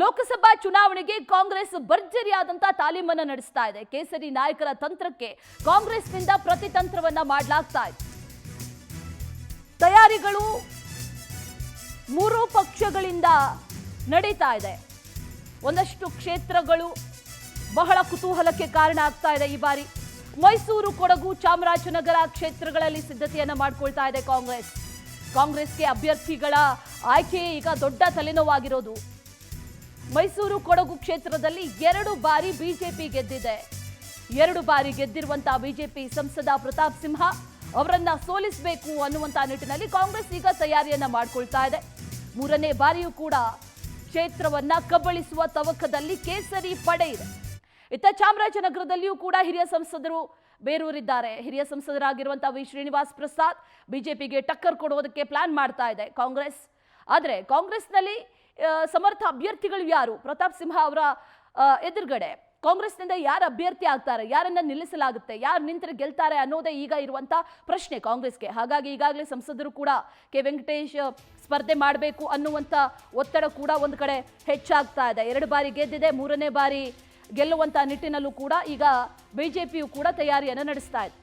ಲೋಕಸಭಾ ಚುನಾವಣೆಗೆ ಕಾಂಗ್ರೆಸ್ ಭರ್ಜರಿಯಾದಂತ ತಾಲೀಮನ್ನು ನಡೆಸ್ತಾ ಇದೆ. ಕೇಸರಿ ನಾಯಕರ ತಂತ್ರಕ್ಕೆ ಕಾಂಗ್ರೆಸ್ನಿಂದ ಪ್ರತಿತಂತ್ರವನ್ನ ಮಾಡಲಾಗ್ತಾ ಇದೆ. ತಯಾರಿಗಳು ಮೂರು ಪಕ್ಷಗಳಿಂದ ನಡೀತಾ ಇದೆ. ಒಂದಷ್ಟು ಕ್ಷೇತ್ರಗಳು ಬಹಳ ಕುತೂಹಲಕ್ಕೆ ಕಾರಣ ಆಗ್ತಾ ಇದೆ. ಈ ಬಾರಿ ಮೈಸೂರು, ಕೊಡಗು, ಚಾಮರಾಜನಗರ ಕ್ಷೇತ್ರಗಳಲ್ಲಿ ಸಿದ್ಧತೆಯನ್ನ ಮಾಡಿಕೊಳ್ತಾ ಇದೆ ಕಾಂಗ್ರೆಸ್ಗೆ ಅಭ್ಯರ್ಥಿಗಳ ಆಯ್ಕೆ ಈಗ ದೊಡ್ಡ ತಲೆನೋವಾಗಿರೋದು. ಮೈಸೂರು, ಕೊಡಗು ಕ್ಷೇತ್ರದಲ್ಲಿ 2 ಬಾರಿ ಬಿಜೆಪಿ ಗೆದ್ದಿದೆ. 2 ಬಾರಿ ಗೆದ್ದಿರುವಂತಹ ಬಿಜೆಪಿ ಸಂಸದ ಪ್ರತಾಪ್ ಸಿಂಹ ಅವರನ್ನ ಸೋಲಿಸಬೇಕು ಅನ್ನುವಂತ ನಿಟ್ಟಿನಲ್ಲಿ ಕಾಂಗ್ರೆಸ್ ಈಗ ತಯಾರಿಯನ್ನ ಮಾಡಿಕೊಳ್ತಾ ಇದೆ. 3ನೇ ಬಾರಿಯೂ ಕೂಡ ಕ್ಷೇತ್ರವನ್ನ ಕಬಳಿಸುವ ತವಕದಲ್ಲಿ ಕೇಸರಿ ಪಡೆ ಇದೆ. ಇತ್ತ ಚಾಮರಾಜನಗರದಲ್ಲಿಯೂ ಕೂಡ ಹಿರಿಯ ಸಂಸದರು ಬೇರೂರಿದ್ದಾರೆ. ಹಿರಿಯ ಸಂಸದರಾಗಿರುವಂತಹ ವಿ ಶ್ರೀನಿವಾಸ್ ಪ್ರಸಾದ್ ಬಿಜೆಪಿಗೆ ಟಕ್ಕರ್ ಕೊಡೋದಕ್ಕೆ ಪ್ಲಾನ್ ಮಾಡ್ತಾ ಇದೆ ಕಾಂಗ್ರೆಸ್. ಆದರೆ ಕಾಂಗ್ರೆಸ್ನಲ್ಲಿ ಸಮರ್ಥ ಅಭ್ಯರ್ಥಿಗಳು ಯಾರು? ಪ್ರತಾಪ್ ಸಿಂಹ ಅವರ ಎದುರುಗಡೆ ಕಾಂಗ್ರೆಸ್ನಿಂದ ಯಾರು ಅಭ್ಯರ್ಥಿ ಆಗ್ತಾರೆ, ಯಾರನ್ನ ನಿಲ್ಲಿಸಲಾಗುತ್ತೆ, ಯಾರು ನಿಂತರೆ ಗೆಲ್ತಾರೆ ಅನ್ನೋದೇ ಈಗ ಇರುವಂತ ಪ್ರಶ್ನೆ ಕಾಂಗ್ರೆಸ್ಗೆ. ಹಾಗಾಗಿ ಈಗಾಗಲೇ ಸಂಸದರು ಕೂಡ ಕೆ ವೆಂಕಟೇಶ್ ಸ್ಪರ್ಧೆ ಮಾಡಬೇಕು ಅನ್ನುವಂಥ ಒತ್ತಡ ಕೂಡ ಒಂದು ಕಡೆ ಹೆಚ್ಚಾಗ್ತಾ ಇದೆ. 2 ಬಾರಿ ಗೆದ್ದಿದೆ, 3ನೇ ಬಾರಿ ಗೆಲ್ಲುವಂತ ನಿಟ್ಟಿನಲ್ಲೂ ಕೂಡ ಈಗ ಬಿಜೆಪಿಯು ಕೂಡ ತಯಾರಿಯನ್ನು ನಡೆಸ್ತಾ ಇದೆ.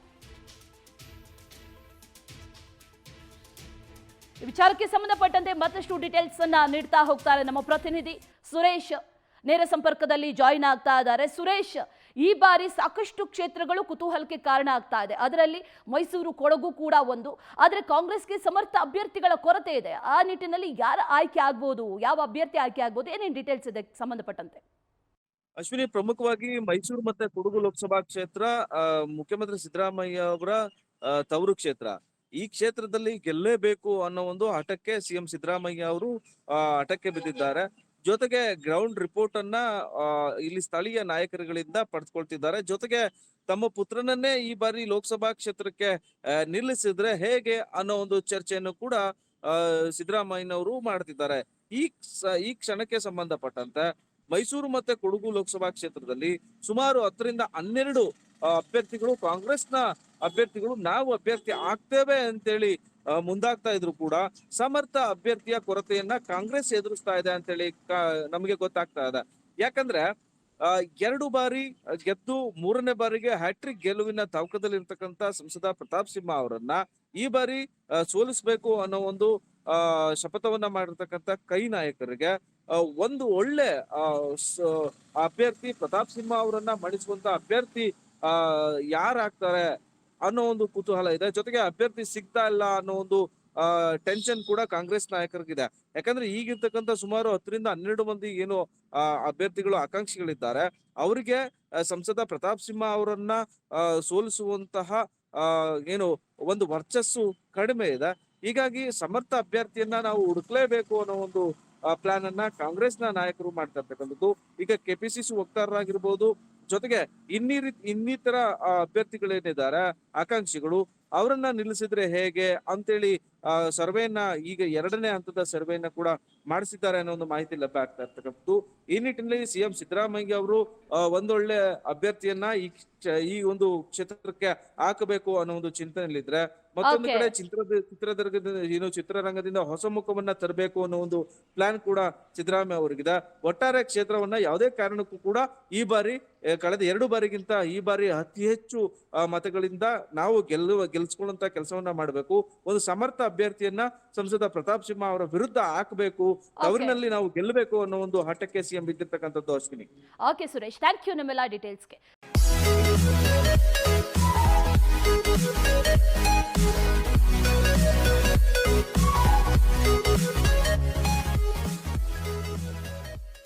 ವಿಚಾರಕ್ಕೆ ಸಂಬಂಧಪಟ್ಟಂತೆ ಮತ್ತಷ್ಟು ಡೀಟೇಲ್ಸ್ ಅನ್ನ ನೀಡ್ತಾ ಹೋಗ್ತಾರೆ ನಮ್ಮ ಪ್ರತಿನಿಧಿ ಸುರೇಶ್. ನೇರ ಸಂಪರ್ಕದಲ್ಲಿ ಜಾಯಿನ್ ಆಗ್ತಾ ಇದ್ದಾರೆ. ಸುರೇಶ್, ಈ ಬಾರಿ ಸಾಕಷ್ಟು ಕ್ಷೇತ್ರಗಳು ಕುತೂಹಲಕ್ಕೆ ಕಾರಣ ಆಗ್ತಾ ಇದೆ. ಅದರಲ್ಲಿ ಮೈಸೂರು, ಕೊಡಗು ಕೂಡ ಒಂದು. ಆದರೆ ಕಾಂಗ್ರೆಸ್ಗೆ ಸಮರ್ಥ ಅಭ್ಯರ್ಥಿಗಳ ಕೊರತೆ ಇದೆ. ಆ ನಿಟ್ಟಿನಲ್ಲಿ ಯಾರ ಆಯ್ಕೆ ಆಗ್ಬೋದು, ಯಾವ ಅಭ್ಯರ್ಥಿ ಆಯ್ಕೆ ಆಗ್ಬೋದು, ಏನೇನು ಡೀಟೇಲ್ಸ್ ಇದೆ ಸಂಬಂಧಪಟ್ಟಂತೆ? ಅಶ್ವಿನಿ, ಪ್ರಮುಖವಾಗಿ ಮೈಸೂರು ಮತ್ತೆ ಕೊಡಗು ಲೋಕಸಭಾ ಕ್ಷೇತ್ರ ಮುಖ್ಯಮಂತ್ರಿ ಸಿದ್ದರಾಮಯ್ಯ ಅವರ ತವರು ಕ್ಷೇತ್ರ. ಈ ಕ್ಷೇತ್ರದಲ್ಲಿ ಗೆಲ್ಲೇಬೇಕು ಅನ್ನೋ ಒಂದು ಹಠಕ್ಕೆ ಸಿಎಂ ಸಿದ್ದರಾಮಯ್ಯ ಅವರು ಹಠಕ್ಕೆ ಬಿದ್ದಿದ್ದಾರೆ. ಜೊತೆಗೆ ಗ್ರೌಂಡ್ ರಿಪೋರ್ಟ್ ಅನ್ನ ಇಲ್ಲಿ ಸ್ಥಳೀಯ ನಾಯಕರುಗಳಿಂದ ಪಡೆದುಕೊಳ್ತಿದ್ದಾರೆ. ಜೊತೆಗೆ ತಮ್ಮ ಪುತ್ರನನ್ನೇ ಈ ಬಾರಿ ಲೋಕಸಭಾ ಕ್ಷೇತ್ರಕ್ಕೆ ನಿಲ್ಲಿಸಿದ್ರೆ ಹೇಗೆ ಅನ್ನೋ ಒಂದು ಚರ್ಚೆಯನ್ನು ಕೂಡ ಸಿದ್ದರಾಮಯ್ಯನವರು ಮಾಡ್ತಿದ್ದಾರೆ. ಈ ಕ್ಷಣಕ್ಕೆ ಸಂಬಂಧಪಟ್ಟಂತೆ ಮೈಸೂರು ಮತ್ತೆ ಕೊಡಗು ಲೋಕಸಭಾ ಕ್ಷೇತ್ರದಲ್ಲಿ ಸುಮಾರು 10ರಿಂದ 12 ಅಭ್ಯರ್ಥಿಗಳು, ಕಾಂಗ್ರೆಸ್ನ ಅಭ್ಯರ್ಥಿಗಳು ನಾವು ಅಭ್ಯರ್ಥಿ ಆಗ್ತೇವೆ ಅಂತೇಳಿ ಮುಂದಾಗ್ತಾ ಇದ್ರು ಕೂಡ ಸಮರ್ಥ ಅಭ್ಯರ್ಥಿಯ ಕೊರತೆಯನ್ನ ಕಾಂಗ್ರೆಸ್ ಎದುರಿಸ್ತಾ ಇದೆ ಅಂತೇಳಿ ನಮಗೆ ಗೊತ್ತಾಗ್ತಾ ಇದೆ. ಯಾಕಂದ್ರೆ 2 ಬಾರಿ ಗೆದ್ದು 3ನೇ ಬಾರಿಗೆ ಹ್ಯಾಟ್ರಿಕ್ ಗೆಲುವಿನ ತವಕದಲ್ಲಿರ್ತಕ್ಕಂಥ ಸಂಸದ ಪ್ರತಾಪ್ ಸಿಂಹ ಅವರನ್ನ ಈ ಬಾರಿ ಸೋಲಿಸಬೇಕು ಅನ್ನೋ ಒಂದು ಶಪಥವನ್ನ ಮಾಡಿರ್ತಕ್ಕಂಥ ಕೈ ನಾಯಕರಿಗೆ ಒಂದು ಒಳ್ಳೆ ಅಭ್ಯರ್ಥಿ ಪ್ರತಾಪ್ ಸಿಂಹ ಅವರನ್ನ ಮಣಿಸುವಂತ ಅಭ್ಯರ್ಥಿ ಯಾರಾಗ್ತಾರೆ ಅನ್ನೋ ಒಂದು ಕುತೂಹಲ ಇದೆ. ಜೊತೆಗೆ ಅಭ್ಯರ್ಥಿ ಸಿಗ್ತಾ ಇಲ್ಲ ಅನ್ನೋ ಒಂದು ಟೆನ್ಷನ್ ಕೂಡ ಕಾಂಗ್ರೆಸ್ ನಾಯಕರಿಗಿದೆ. ಯಾಕಂದ್ರೆ ಈಗಿರ್ತಕ್ಕಂಥ ಸುಮಾರು 10ರಿಂದ 12 ಮಂದಿ ಏನು ಅಭ್ಯರ್ಥಿಗಳು, ಆಕಾಂಕ್ಷಿಗಳಿದ್ದಾರೆ, ಅವರಿಗೆ ಸಂಸದ ಪ್ರತಾಪ್ ಸಿಂಹ ಅವರನ್ನ ಸೋಲಿಸುವಂತಹ ಏನು ಒಂದು ವರ್ಚಸ್ಸು ಕಡಿಮೆ ಇದೆ. ಹೀಗಾಗಿ ಸಮರ್ಥ ಅಭ್ಯರ್ಥಿಯನ್ನ ನಾವು ಹುಡುಕ್ಲೇಬೇಕು ಅನ್ನೋ ಒಂದು ಪ್ಲಾನ್ ಅನ್ನ ಕಾಂಗ್ರೆಸ್ನ ನಾಯಕರು ಮಾಡ್ತಾ ಇರ್ತಕ್ಕಂಥದ್ದು. ಈಗ ಕೆಪಿಸಿಸಿ ವಕ್ತಾರರಾಗಿರ್ಬೋದು, ಜೊತೆಗೆ ಇನ್ನಿತರ ಅಭ್ಯರ್ಥಿಗಳೇನಿದ್ದಾರೆ, ಆಕಾಂಕ್ಷಿಗಳು, ಅವರನ್ನ ನಿಲ್ಲಿಸಿದ್ರೆ ಹೇಗೆ ಅಂತೇಳಿ ಸರ್ವೆಯನ್ನ ಈಗ 2ನೇ ಹಂತದ ಸರ್ವೆಯನ್ನ ಕೂಡ ಮಾಡಿಸಿದ್ದಾರೆ ಅನ್ನೋ ಒಂದು ಮಾಹಿತಿ ಲಭ್ಯ ಆಗ್ತಾ ಇರ್ತಕ್ಕಂಥದ್ದು. ಈ ನಿಟ್ಟಿನಲ್ಲಿ ಸಿಎಂ ಸಿದ್ದರಾಮಯ್ಯ ಅವರು ಒಂದೊಳ್ಳೆ ಅಭ್ಯರ್ಥಿಯನ್ನ ಈ ಒಂದು ಕ್ಷೇತ್ರಕ್ಕೆ ಹಾಕಬೇಕು ಅನ್ನೋ ಒಂದು ಚಿಂತನೆಯಲ್ಲಿದ್ರೆ, ಮತ್ತೊಂದು ಕಡೆ ಚಿತ್ರರಂಗದಿಂದ ಹೊಸ ಮುಖವನ್ನ ತರಬೇಕು ಅನ್ನೋ ಒಂದು ಪ್ಲಾನ್ ಕೂಡ ಸಿದ್ದರಾಮಯ್ಯ ಅವರಿಗಿದೆ. ಒಟ್ಟಾರೆ ಕ್ಷೇತ್ರವನ್ನ ಯಾವುದೇ ಕಾರಣಕ್ಕೂ ಕೂಡ ಈ ಬಾರಿ ಕಳೆದ 2 ಬಾರಿಗಿಂತ ಈ ಬಾರಿ ಅತಿ ಹೆಚ್ಚು ಮತಗಳಿಂದ ನಾವು ಗೆಲ್ಸ್ಕೊಳ್ಳುವಂತ ಕೆಲಸವನ್ನ ಮಾಡಬೇಕು. ಒಂದು ಸಮರ್ಥ ಅಭ್ಯರ್ಥಿಯನ್ನ ಸಂಸದ ಪ್ರತಾಪ್ ಸಿಂಹ ಅವರ ವಿರುದ್ಧ ಹಾಕಬೇಕು, ಅವರಿನಲ್ಲಿ ನಾವು ಗೆಲ್ಲಬೇಕು ಅನ್ನೋ ಒಂದು ಹಠಕ್ಕೆ ಸಿಎಂ ಬಿದ್ದಿರ್ತಕ್ಕಂಥದ್ದು. Ashwini. Okay Suresh, thank you ನಿಮ್ಮೆಲ್ಲ ಡೀಟೇಲ್ಸ್ಗೆ.